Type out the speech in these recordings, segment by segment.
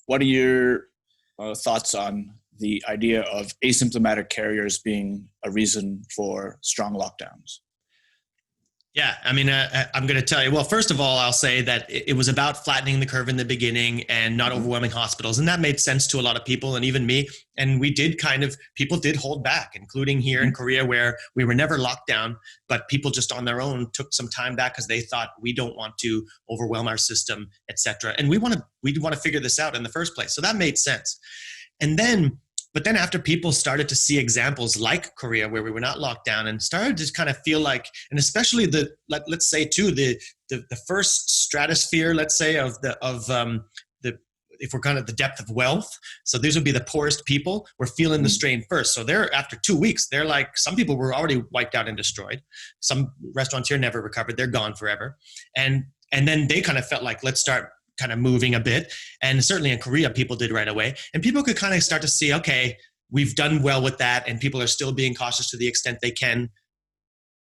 what are your thoughts on the idea of asymptomatic carriers being a reason for strong lockdowns? Yeah, I mean, I'm going to tell you. Well, first of all, I'll say that it was about flattening the curve in the beginning and not overwhelming hospitals. And that made sense to a lot of people and even me. And people did hold back, including here in Korea, where we were never locked down, but people just on their own took some time back because they thought we don't want to overwhelm our system, et cetera. And we want to figure this out in the first place. So that made sense. But then after people started to see examples like Korea, where we were not locked down and started to kind of feel like, and especially let's say too, the first stratosphere, let's say if we're kind of the depth of wealth. So these would be the poorest people. We're feeling the strain first. So after 2 weeks, they're like, some people were already wiped out and destroyed. Some restaurants here never recovered. They're gone forever. And then they kind of felt like, let's start kind of moving a bit. And certainly in Korea, people did right away. And people could kind of start to see, okay, we've done well with that. And people are still being cautious to the extent they can.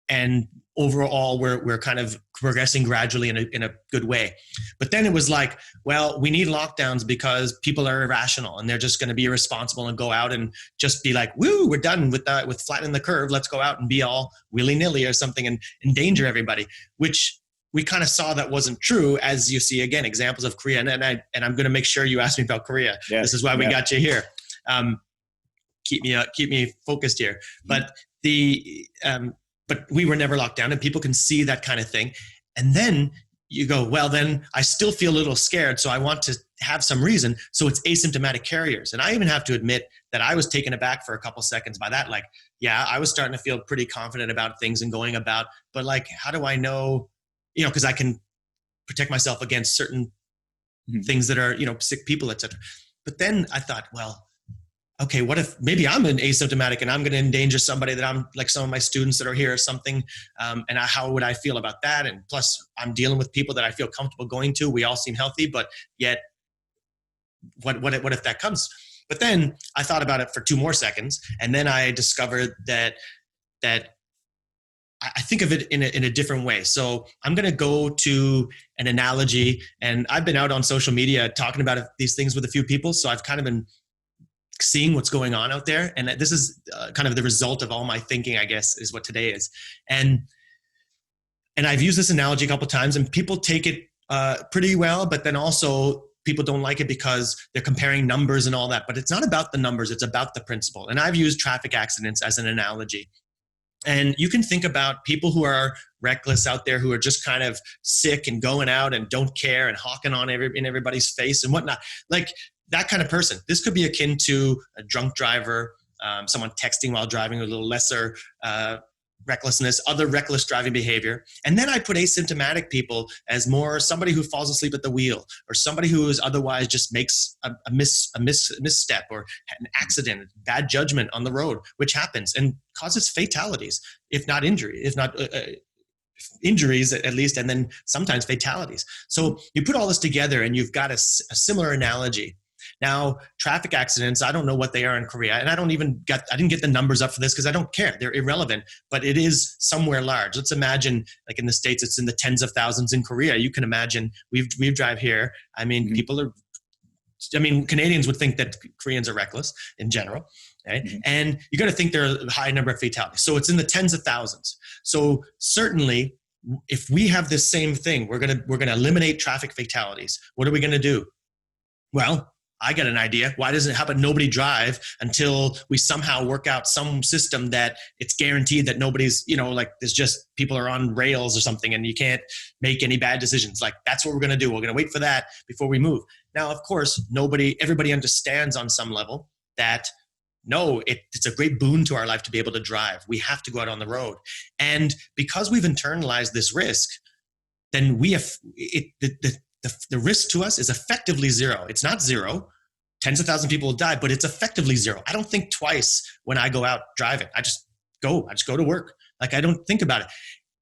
And overall, we're kind of progressing gradually in a good way. But then it was like, well, we need lockdowns because people are irrational and they're just going to be irresponsible and go out and just be like, woo, we're done with flattening the curve. Let's go out and be all willy-nilly or something and endanger everybody, which we kind of saw that wasn't true, as you see, again, examples of Korea. And I'm going to make sure you ask me about Korea. Yes, this is why we got you here. Keep me focused here. But but we were never locked down, and people can see that kind of thing. And then you go, well, then I still feel a little scared, so I want to have some reason. So it's asymptomatic carriers. And I even have to admit that I was taken aback for a couple seconds by that. Like, yeah, I was starting to feel pretty confident about things and going about, but like, how do I know? Because I can protect myself against certain things that are, sick people, et cetera. But then I thought, well, okay, what if maybe I'm an asymptomatic and I'm going to endanger somebody that I'm like some of my students that are here or something. And how would I feel about that? And plus I'm dealing with people that I feel comfortable going to. We all seem healthy, but yet what if that comes? But then I thought about it for 2 more seconds. And then I discovered that I think of it in a different way. So I'm going to go to an analogy, and I've been out on social media talking about these things with a few people. So I've kind of been seeing what's going on out there. And this is kind of the result of all my thinking, I guess, is what today is. And I've used this analogy a couple of times, and people take it pretty well, but then also people don't like it because they're comparing numbers and all that. But it's not about the numbers, it's about the principle. And I've used traffic accidents as an analogy. And you can think about people who are reckless out there, who are just kind of sick and going out and don't care and hawking on in everybody's face and whatnot. Like that kind of person. This could be akin to a drunk driver, someone texting while driving, a little lesser recklessness, other reckless driving behavior. And then I put asymptomatic people as more somebody who falls asleep at the wheel, or somebody who is otherwise just makes a misstep or an accident, bad judgment on the road, which happens and causes fatalities, if not injuries, at least, and then sometimes fatalities. So you put all this together and you've got a similar analogy. Now, traffic accidents, I don't know what they are in Korea, and I didn't get the numbers up for this because I don't care. They're irrelevant, but it is somewhere large. Let's imagine, like in the States, it's in the tens of thousands. In Korea, you can imagine, we drive here. I mean, Canadians would think that Koreans are reckless in general, right? Mm-hmm. And you got to think there are a high number of fatalities. So it's in the tens of thousands. So certainly, if we have this same thing, we're gonna eliminate traffic fatalities. What are we gonna do? Well, I got an idea. Why doesn't it happen? Nobody drive until we somehow work out some system that it's guaranteed that nobody's, like there's just people are on rails or something and you can't make any bad decisions. Like that's what we're going to do. We're going to wait for that before we move. Now, of course, everybody understands on some level that no, it's a great boon to our life to be able to drive. We have to go out on the road. And because we've internalized this risk, then the risk to us is effectively zero. It's not zero. Tens of thousands of people will die, but it's effectively zero. I don't think twice when I go out driving. I just go to work. Like I don't think about it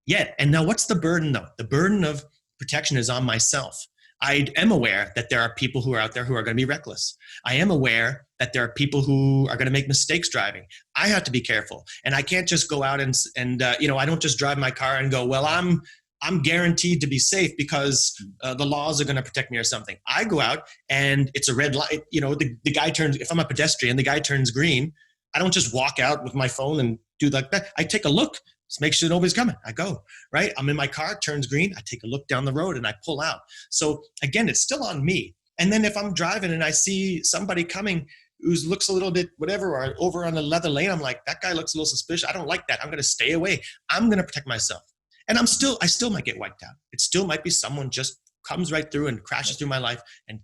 yet. And now what's the burden though? The burden of protection is on myself. I am aware that there are people who are out there who are going to be reckless. I am aware that there are people who are going to make mistakes driving. I have to be careful. And I can't just go out and I don't just drive my car and go, well, I'm I'm guaranteed to be safe because the laws are going to protect me or something. I go out and it's a red light. The guy turns, if I'm a pedestrian, the guy turns green. I don't just walk out with my phone and do like that. I take a look, just make sure nobody's coming. I go, right? I'm in my car, it turns green. I take a look down the road and I pull out. So again, it's still on me. And then if I'm driving and I see somebody coming who looks a little bit whatever, or over on the leather lane, I'm like, that guy looks a little suspicious. I don't like that. I'm going to stay away. I'm going to protect myself. And I still might get wiped out. It still might be someone just comes right through and crashes through my life and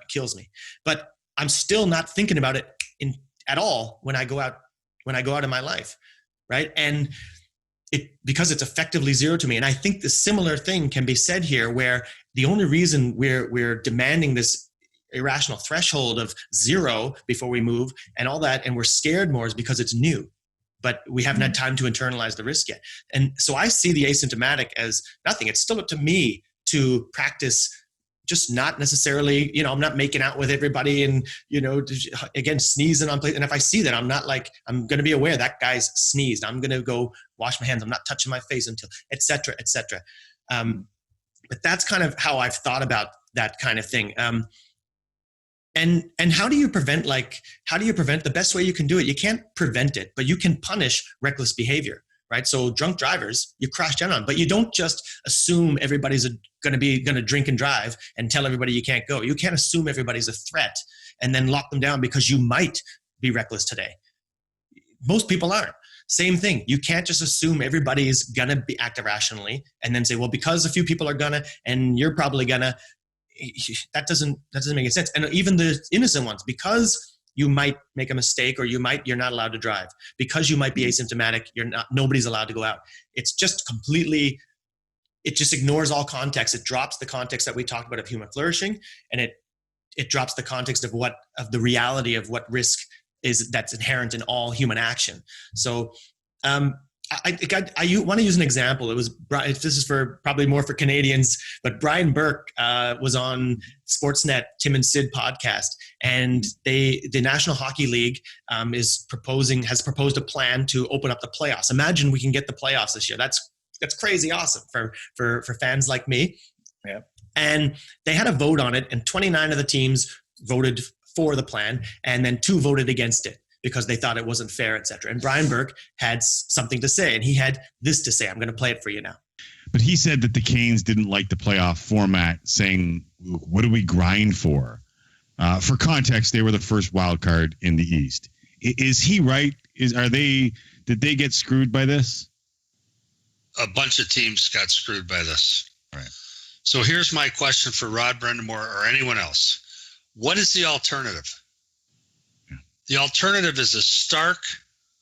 kills me. But I'm still not thinking about it at all when I go out in my life, right? And because it's effectively zero to me. And I think the similar thing can be said here, where the only reason we're demanding this irrational threshold of zero before we move and all that, and we're scared more, is because it's new. But we haven't had time to internalize the risk yet. And so I see the asymptomatic as nothing. It's still up to me to practice, just not necessarily, I'm not making out with everybody and, again, sneezing on place. And if I see that, I'm not like, I'm going to be aware that guy's sneezed. I'm going to go wash my hands. I'm not touching my face until, et cetera, et cetera. But that's kind of how I've thought about that kind of thing. And how do you prevent the best way you can do it? You can't prevent it, but you can punish reckless behavior, right? So drunk drivers, you crash down on, but you don't just assume everybody's going to drink and drive and tell everybody you can't go. You can't assume everybody's a threat and then lock them down because you might be reckless today. Most people aren't. Same thing. You can't just assume everybody's going to act irrationally and then say, well, because a few people are gonna, and you're probably gonna. That doesn't make any sense. And even the innocent ones, because you might make a mistake or you're not allowed to drive, because you might be asymptomatic, nobody's allowed to go out. It's just completely, it just ignores all context. It drops the context that we talked about of human flourishing, and it drops the context of the reality of what risk is that's inherent in all human action. So I want to use an example. This is probably more for Canadians, but Brian Burke was on Sportsnet Tim and Sid podcast, and the National Hockey League has proposed a plan to open up the playoffs. Imagine we can get the playoffs this year. That's crazy awesome for fans like me. Yeah. And they had a vote on it, and 29 of the teams voted for the plan, and then 2 voted against it because they thought it wasn't fair, et cetera. And Brian Burke had something to say, and he had this to say. I'm going to play it for you now. But he said that the Canes didn't like the playoff format, saying, what do we grind for? For context, they were the first wild card in the East. Is he right? Did they get screwed by this? A bunch of teams got screwed by this. Right. So here's my question for Rod Brindamore or anyone else. What is the alternative? The alternative is a stark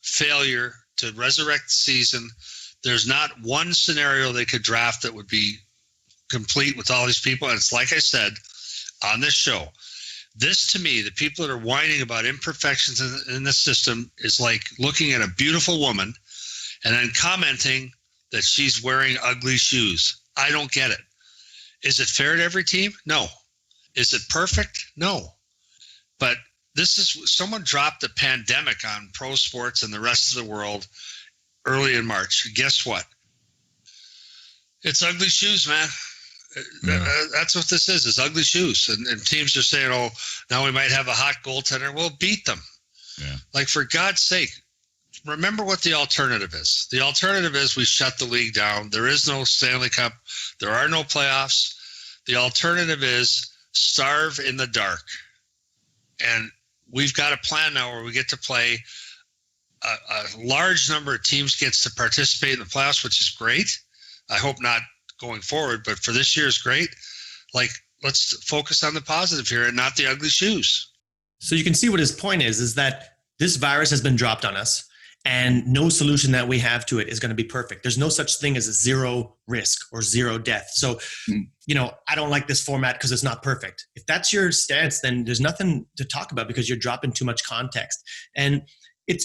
failure to resurrect the season. There's not one scenario they could draft that would be complete with all these people. And it's like I said on this show, this to me, the people that are whining about imperfections in the system is like looking at a beautiful woman and then commenting that she's wearing ugly shoes. I don't get it. Is it fair to every team? No. Is it perfect? No. But someone dropped a pandemic on pro sports and the rest of the world early in March. Guess what? It's ugly shoes, man. Yeah. That's what this is ugly shoes. And teams are saying, oh, now we might have a hot goaltender. We'll beat them. Yeah. Like, for God's sake, remember what the alternative is. The alternative is we shut the league down. There is no Stanley Cup. There are no playoffs. The alternative is starve in the dark. And we've got a plan now where we get to play a large number of teams gets to participate in the playoffs, which is great. I hope not going forward, but for this year is great. Like, let's focus on the positive here and not the ugly shoes. So you can see what his point is that this virus has been dropped on us, and no solution that we have to it is going to be perfect. There's no such thing as a zero risk or zero death. So, I don't like this format because it's not perfect. If that's your stance, then there's nothing to talk about because you're dropping too much context. And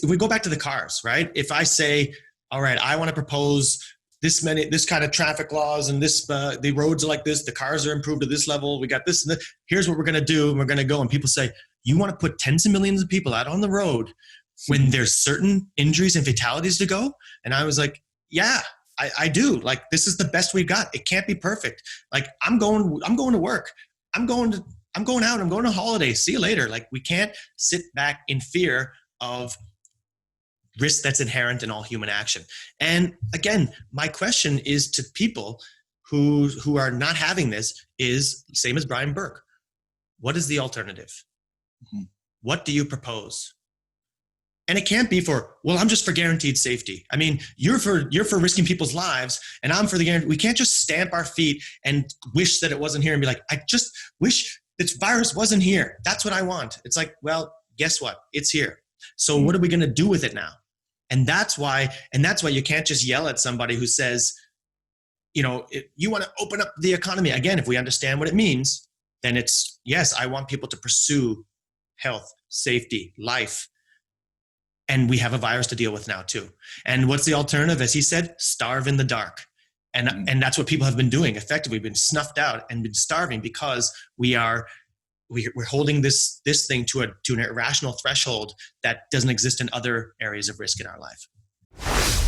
we go back to the cars, right? If I say, all right, I want to propose this kind of traffic laws, and the roads are like this, the cars are improved to this level, we got this and this, here's what we're going to do, and we're going to go. And people say, you want to put tens of millions of people out on the road when there's certain injuries and fatalities to go? And I was like, yeah, I do. Like, this is the best we've got. It can't be perfect. Like, I'm going to work. I'm going out. I'm going on holiday. See you later. Like, we can't sit back in fear of risk that's inherent in all human action. And again, my question is to people who are not having this is same as Brian Burke. What is the alternative? Mm-hmm. What do you propose? And it can't be for, well, I'm just for guaranteed safety. I mean, you're for risking people's lives, and I'm for the guarantee. We can't just stamp our feet and wish that it wasn't here and be like, I just wish this virus wasn't here. That's what I want. It's like, well, guess what? It's here. So what are we going to do with it now? And that's why you can't just yell at somebody who says, you know, you want to open up the economy. Again, if we understand what it means, then it's, yes, I want people to pursue health, safety, life. And we have a virus to deal with now too. And what's the alternative? As he said, starve in the dark. And that's what people have been doing. Effectively, been snuffed out and been starving because we're holding this thing to an irrational threshold that doesn't exist in other areas of risk in our life.